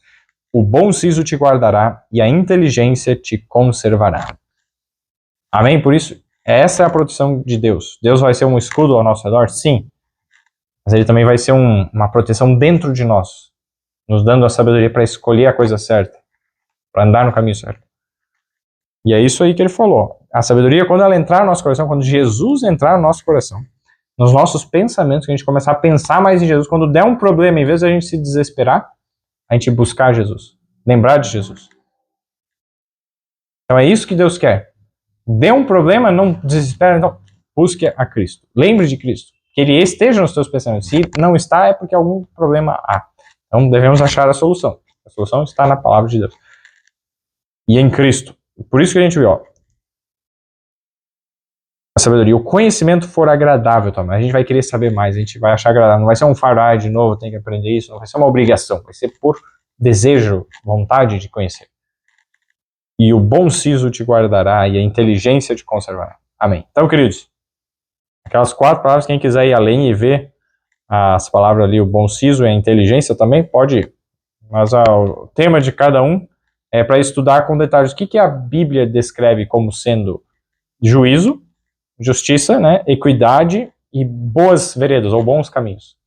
o bom siso te guardará e a inteligência te conservará. Amém? Por isso, essa é a proteção de Deus. Deus vai ser um escudo ao nosso redor? Sim. Mas ele também vai ser uma proteção dentro de nós, nos dando a sabedoria para escolher a coisa certa, para andar no caminho certo. E é isso aí que ele falou. A sabedoria, quando ela entrar no nosso coração, quando Jesus entrar no nosso coração, nos nossos pensamentos, que a gente começar a pensar mais em Jesus, quando der um problema, em vez de a gente se desesperar, a gente buscar Jesus, lembrar de Jesus. Então é isso que Deus quer. Dê um problema, não desespere, então busque a Cristo. Lembre de Cristo. Que Ele esteja nos teus pensamentos. Se não está, é porque algum problema há. Então devemos achar a solução. A solução está na palavra de Deus. E em Cristo. Por isso que a gente viu, a sabedoria, o conhecimento for agradável também. A gente vai querer saber mais, a gente vai achar agradável. Não vai ser um fardo de novo, tem que aprender isso, não vai ser uma obrigação, vai ser por desejo, vontade de conhecer. E o bom siso te guardará e a inteligência te conservará. Amém. Então, queridos, aquelas 4 palavras, quem quiser ir além e ver as palavras ali, o bom siso e a inteligência também, pode ir. Mas o tema de cada um é para estudar com detalhes o que a Bíblia descreve como sendo juízo, justiça, né, equidade e boas veredas, ou bons caminhos.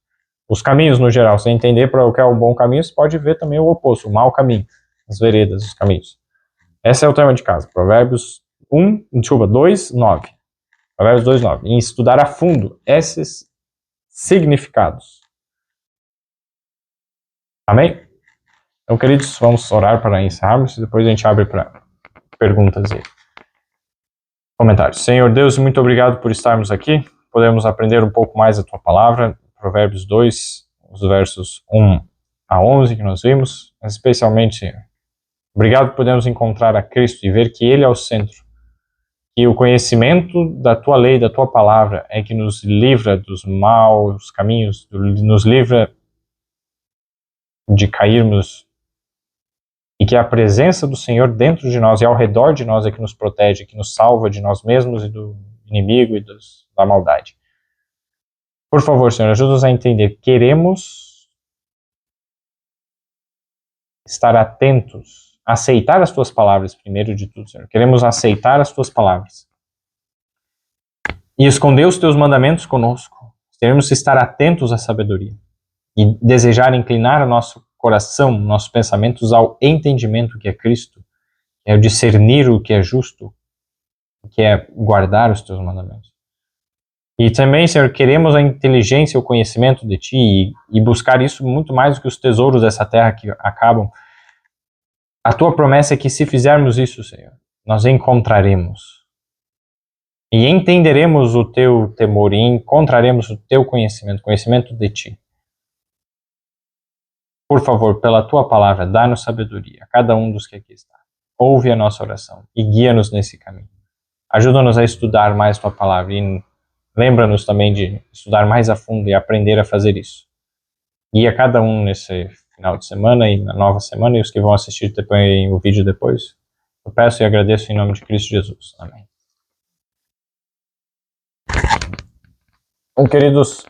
Os caminhos, no geral, se entender para o que é um bom caminho, você pode ver também o oposto, o mau caminho, as veredas, os caminhos. Esse é o tema de casa, Provérbios 2:9. Provérbios 2:9. E estudar a fundo esses significados. Amém? Então, queridos, vamos orar para encerrarmos e depois a gente abre para perguntas e comentários. Senhor Deus, muito obrigado por estarmos aqui. Podemos aprender um pouco mais da Tua palavra. Provérbios 2, os versos 1-11 que nós vimos. Mas especialmente, Senhor, obrigado por podermos encontrar a Cristo e ver que Ele é o centro. Que o conhecimento da Tua lei, da Tua palavra, é que nos livra dos maus caminhos, nos livra de cairmos, e que a presença do Senhor dentro de nós e ao redor de nós é que nos protege, que nos salva de nós mesmos e do inimigo e da maldade. Por favor, Senhor, ajuda-nos a entender. Queremos estar atentos, aceitar as Tuas palavras primeiro de tudo, Senhor. Queremos aceitar as Tuas palavras e esconder os Teus mandamentos conosco. Queremos estar atentos à sabedoria e desejar inclinar o nosso coração, nossos pensamentos ao entendimento que é Cristo, é o discernir o que é justo, que é guardar os teus mandamentos. E também, Senhor, queremos a inteligência e o conhecimento de Ti e buscar isso muito mais do que os tesouros dessa terra que acabam. A Tua promessa é que se fizermos isso, Senhor, nós encontraremos. E entenderemos o Teu temor e encontraremos o Teu conhecimento de Ti. Por favor, pela Tua palavra, dá-nos sabedoria a cada um dos que aqui está. Ouve a nossa oração e guia-nos nesse caminho. Ajuda-nos a estudar mais Tua palavra e lembra-nos também de estudar mais a fundo e aprender a fazer isso. Guia cada um nesse final de semana e na nova semana e os que vão assistir também o vídeo depois. Eu peço e agradeço em nome de Cristo Jesus. Amém. Bom, queridos,